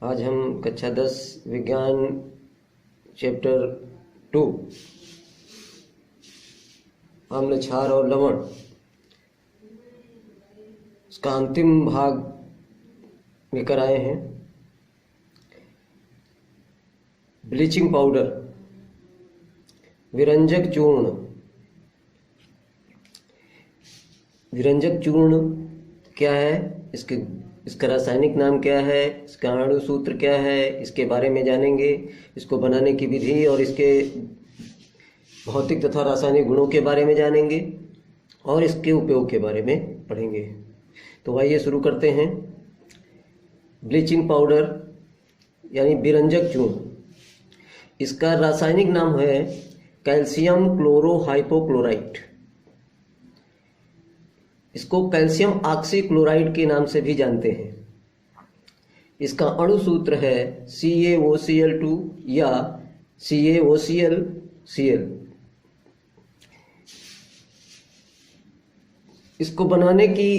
आज हम कक्षा 10 विज्ञान चैप्टर 2 अम्ल, क्षार और लवण उसका अंतिम भाग लेकर आए हैं। ब्लीचिंग पाउडर, विरंजक चूर्ण। विरंजक चूर्ण क्या है, इसका रासायनिक नाम क्या है, इसका अणु सूत्र क्या है, इसके बारे में जानेंगे। इसको बनाने की विधि और इसके भौतिक तथा रासायनिक गुणों के बारे में जानेंगे और इसके उपयोग के बारे में पढ़ेंगे। तो आइए शुरू करते हैं। ब्लीचिंग पाउडर यानी विरंजक चूर्ण, इसका रासायनिक नाम है कैल्शियम क्लोरोहाइपोक्लोराइट। इसको कैल्शियम ऑक्सीक्लोराइड के नाम से भी जानते हैं। इसका अणु सूत्र है CaOCl2 या CaOClCl। इसको बनाने की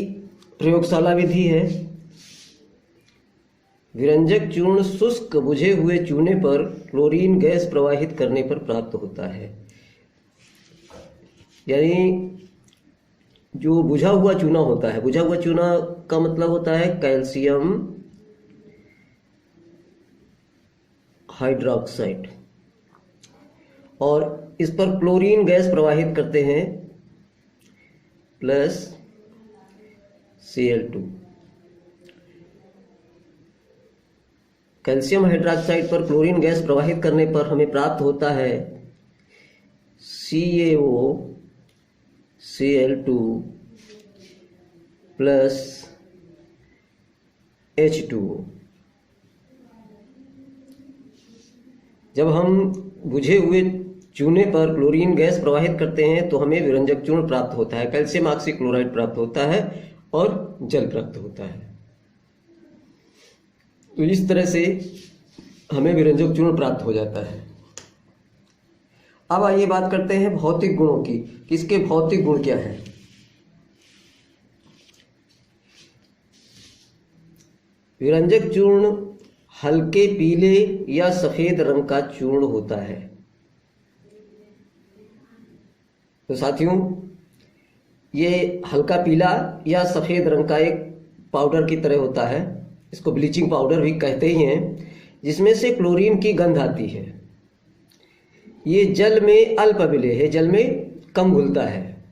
प्रयोगशाला विधि है। विरंजक चूर्ण शुष्क बुझे हुए चूने पर क्लोरीन गैस प्रवाहित करने पर प्राप्त होता है। यानी जो बुझा हुआ चूना होता है, बुझा हुआ चूना का मतलब होता है कैल्शियम हाइड्रोक्साइड, और इस पर क्लोरीन गैस प्रवाहित करते हैं प्लस Cl2। कैल्शियम हाइड्रोक्साइड पर क्लोरीन गैस प्रवाहित करने पर हमें प्राप्त होता है CaOCl2 प्लस H2O। जब हम बुझे हुए चूने पर क्लोरीन गैस प्रवाहित करते हैं तो हमें विरंजक चूर्ण प्राप्त होता है, कैल्शियम ऑक्सीक्लोराइड प्राप्त होता है और जल प्राप्त होता है। तो इस तरह से हमें विरंजक चूर्ण प्राप्त हो जाता है। अब आइए बात करते हैं भौतिक गुणों की, कि इसके भौतिक गुण क्या हैं। विरंजक चूर्ण हल्के पीले या सफेद रंग का चूर्ण होता है। तो साथियों, ये हल्का पीला या सफेद रंग का एक पाउडर की तरह होता है। इसको ब्लीचिंग पाउडर भी कहते ही हैं, जिसमें से क्लोरीन की गंध आती है। ये जल में अल्प विलेय है, जल में कम घुलता है।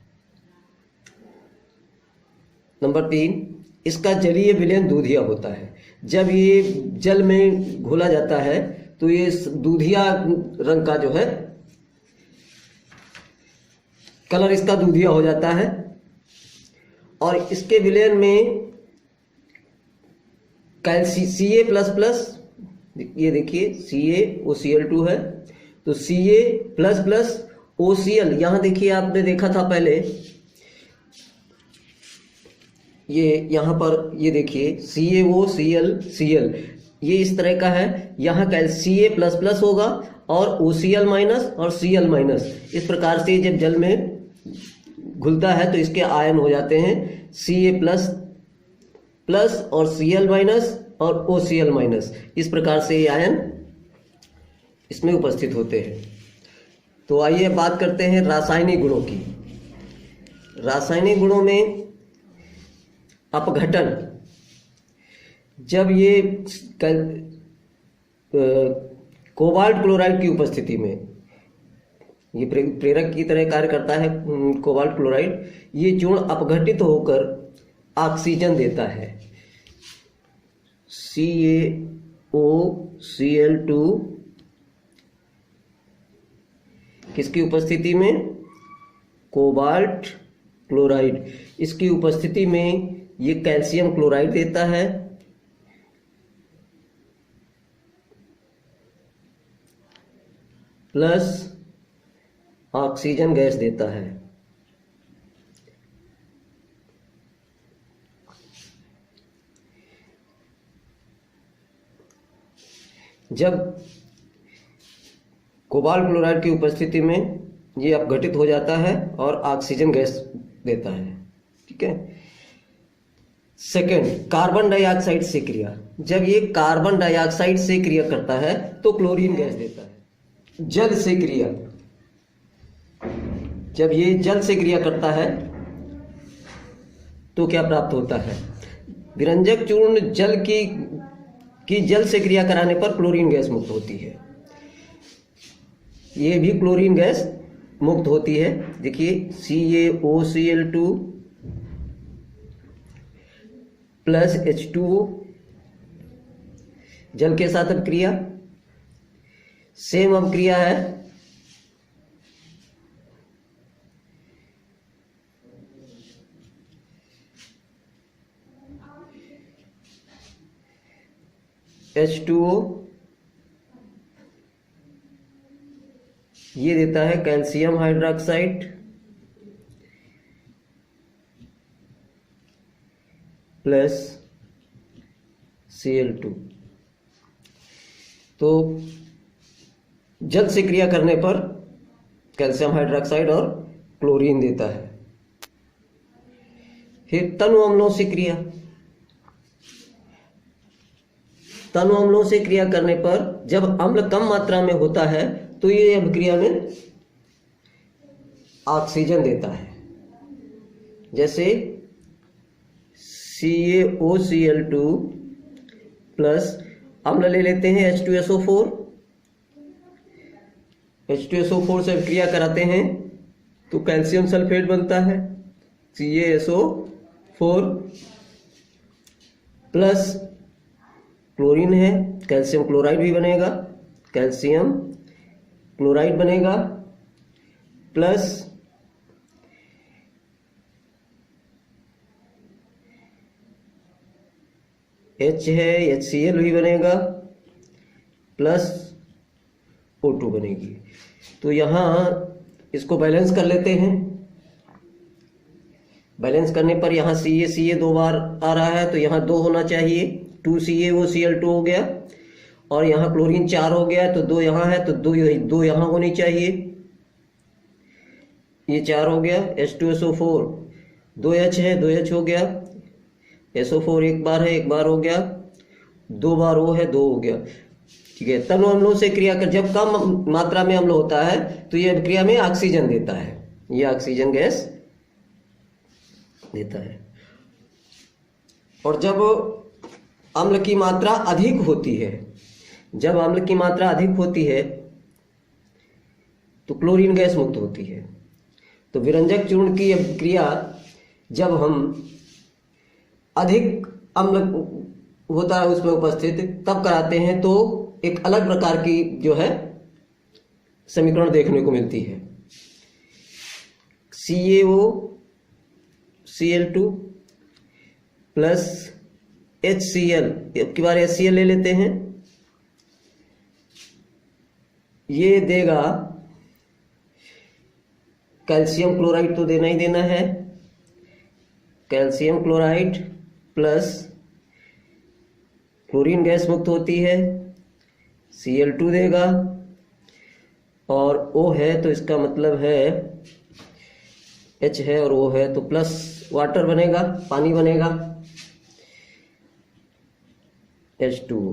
नंबर 3, इसका जलीय विलयन दूधिया होता है। जब ये जल में घोला जाता है तो ये दूधिया रंग का जो है कलर, इसका दूधिया हो जाता है। और इसके विलयन में Ca प्लस प्लस, ये देखिए CaOCl2 है, तो Ca प्लस प्लस OCl, यहां देखिए आपने देखा था पहले, ये यहां पर ये देखिए CaOClCl, ये इस तरह का है। यहाँ Ca प्लस प्लस होगा और OCl माइनस और Cl माइनस। इस प्रकार से जब जल में घुलता है तो इसके आयन हो जाते हैं Ca प्लस प्लस और Cl माइनस और OCl माइनस। इस प्रकार से ये आयन इसमें उपस्थित होते हैं। तो आइए बात करते हैं रासायनिक गुणों की। रासायनिक गुणों में अपघटन, जब ये कोबाल्ट क्लोराइड की उपस्थिति में, ये प्रेरक की तरह कार्य करता है कोबाल्ट क्लोराइड, ये चूर्ण अपघटित होकर ऑक्सीजन देता है। CaOCl2 किसकी उपस्थिति में, कोबाल्ट क्लोराइड, इसकी उपस्थिति में ये कैल्शियम क्लोराइड देता है प्लस ऑक्सीजन गैस देता है। जब कोबाल्ट क्लोराइड की उपस्थिति में ये अपघटित हो जाता है और ऑक्सीजन गैस देता है। ठीक है। सेकेंड, कार्बन डाइऑक्साइड से क्रिया। जब ये कार्बन डाइऑक्साइड से क्रिया करता है तो क्लोरीन गैस देता है। जल से क्रिया, जब ये जल से क्रिया करता है तो क्या प्राप्त होता है? विरंजक चूर्ण जल की जल से क्रिया कराने पर क्लोरीन गैस मुक्त होती है। ये भी क्लोरीन गैस मुक्त होती है। देखिए CaOCl2 प्लस H2O, जल के साथ अब क्रिया, सेम अब क्रिया है H2O, ये देता है कैल्शियम हाइड्रोक्साइड प्लस Cl2। तो जल से क्रिया करने पर कैल्शियम हाइड्रोक्साइड और क्लोरीन देता है। फिर तनु अम्लों से क्रिया, तनु अम्लों से क्रिया करने पर जब अम्ल कम मात्रा में होता है तो ये अभिक्रिया में ऑक्सीजन देता है। जैसे CaOCl2 प्लस अम्ल ले लेते हैं H2SO4, H2SO4 से क्रिया कराते हैं तो कैल्शियम सल्फेट बनता है CaSO4 प्लस क्लोरीन है, कैल्शियम क्लोराइड भी बनेगा, कैल्शियम क्लोराइड बनेगा प्लस H है, HCl भी बनेगा प्लस O2 बनेगी। तो यहाँ इसको बैलेंस कर लेते हैं। बैलेंस करने पर यहाँ Ca दो बार आ रहा है तो यहाँ 2 होना चाहिए, 2CaOCl2 हो गया, और यहाँ क्लोरीन 4 हो गया तो 2 यहाँ है तो 2 यहाँ होनी चाहिए, ये 4 हो गया। H2SO4 2H है, 2H हो गया, SO4 एक बार है, एक बार हो गया, 2 बार O है, 2 हो गया। ठीक है, तनु अम्लों से क्रिया कर जब कम मात्रा में अम्ल होता है तो ये क्रिया में ऑक्सीजन देता है, ये ऑक्सीजन गैस देता है। और जब अम्ल की मात्रा अधिक होती है, जब अम्ल की मात्रा अधिक होती है तो क्लोरीन गैस मुक्त होती है। तो विरंजक चूर्ण की क्रिया जब हम अधिक अम्ल होता है उसमें उपस्थित तब कराते हैं तो एक अलग प्रकार की जो है समीकरण देखने को मिलती है। CaOCl2 प्लस HCl, अब की बार HCl ले लेते हैं, ये देगा कैल्शियम क्लोराइड तो देना ही देना है, calcium chloride plus chlorine gas मुक्त होती है, Cl2 देगा, और O है तो इसका मतलब है H है और O है तो प्लस वाटर बनेगा, पानी बनेगा, H2O।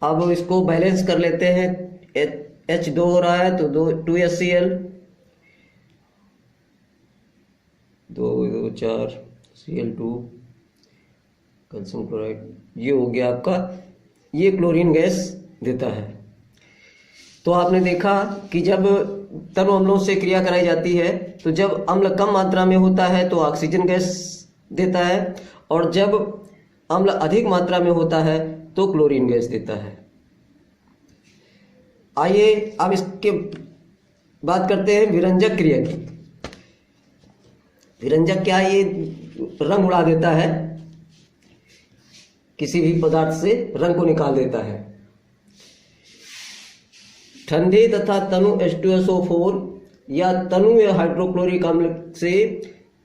अब इसको बैलेंस कर लेते हैं, H2 हो रहा है तो 2HCl, 2 2 4 Cl2 कैल्शियम क्लोराइड, ये हो गया आपका, ये क्लोरीन गैस देता है। तो आपने देखा कि जब तनु अम्लों से क्रिया कराई जाती है तो जब अम्ल कम मात्रा में होता है तो ऑक्सीजन गैस देता है, और जब अम्ल अधिक मात्रा में होता है तो क्लोरीन गैस देता है। आइए अब इसके बात करते हैं विरंजक क्रिया की। विरंजक क्या, ये रंग उड़ा देता है, किसी भी पदार्थ से रंग को निकाल देता है। ठंडे तथा तनु H2SO4 या तनु या हाइड्रोक्लोरिक अम्ल से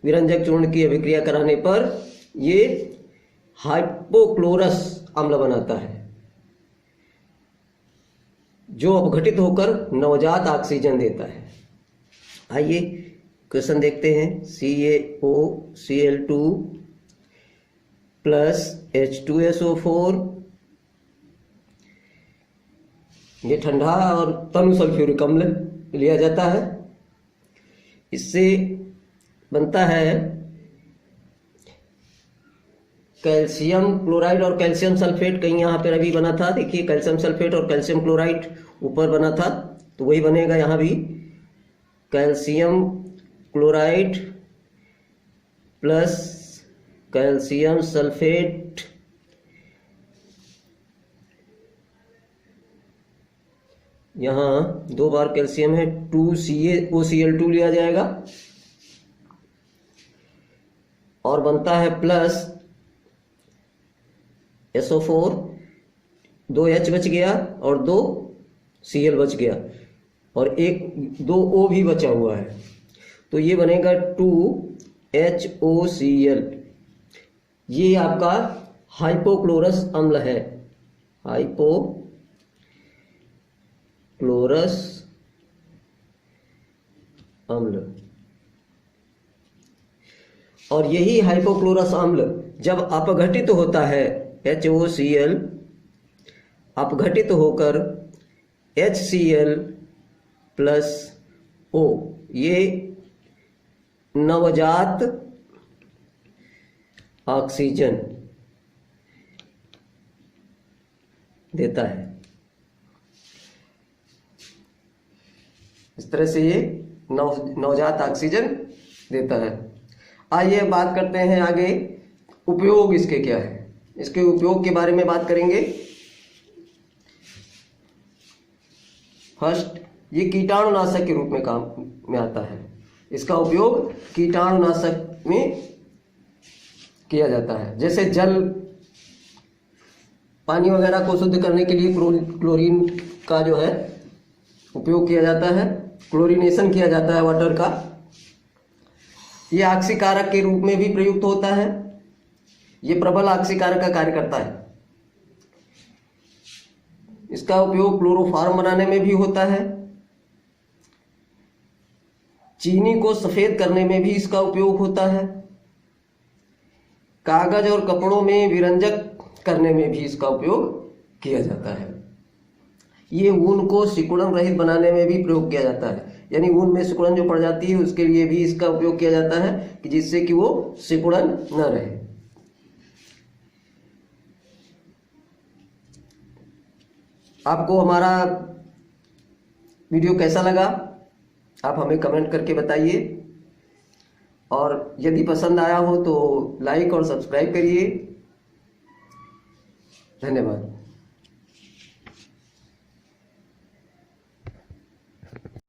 विरंजक चूर्ण की अभिक्रिया कराने पर ये हाइपोक्लोरस अम्ल बनाता है, जो अपघटित होकर नवजात ऑक्सीजन देता है। आइए क्वेश्चन देखते हैं। CaOCl2 प्लस H2SO4, ये ठंडा और तनु सल्फ्यूरिक अम्ल लिया जाता है। इससे बनता है कैल्शियम क्लोराइड और कैल्शियम सल्फेट। कहीं यहाँ पर अभी बना था, देखिए कैल्शियम सल्फेट और कैल्शियम क्लोराइड ऊपर बना था, तो वही बनेगा यहाँ भी, calcium chloride plus calcium sulphate. यहाँ 2 बार कैल्शियम है, 2CaOCl2 लिया जाएगा और बनता है प्लस SO4, 2 H बच गया और 2 Cl बच गया और 2 O भी बचा हुआ है, तो ये बनेगा 2HOCl। ये आपका हाइपोक्लोरस अम्ल है, हाइपोक्लोरस अम्ल। और यही हाइपोक्लोरस अम्ल जब अपघटित होता है, HOCl अपघटित होकर HCl प्लस O, ये नवजात ऑक्सीजन देता है। इस तरह से ये नवजात ऑक्सीजन देता है। आइए बात करते हैं आगे, उपयोग इसके क्या है। इसके उपयोग के बारे में बात करेंगे। फर्स्ट, ये कीटाणुनाशक के रूप में काम में आता है। इसका उपयोग कीटाणुनाशक में किया जाता है। जैसे जल, पानी वगैरह को शुद्ध करने के लिए क्लोरीन का जो है उपयोग किया जाता है, क्लोरीनेशन किया जाता है वाटर का। ये ऑक्सीकारक के रूप में भी प्रयुक्त होता है। ये प्रबल ऑक्सीकारक का कार्य करता है। इसका उपयोग क्लोरोफॉर्म बनाने में भी होता है। चीनी को सफेद करने में भी इसका उपयोग होता है। कागज और कपड़ों में विरंजक करने में भी इसका उपयोग किया जाता है। ये ऊन को सिकुड़न रहित बनाने में भी प्रयोग किया जाता है, यानी ऊन में सिकुड़न जो पड़ जाती है उसके लिए भी इसका उपयोग किया जाता है कि जिससे कि वो सिकुड़न न रहे। आपको हमारा वीडियो कैसा लगा आप हमें कमेंट करके बताइए, और यदि पसंद आया हो तो लाइक और सब्सक्राइब करिए। धन्यवाद।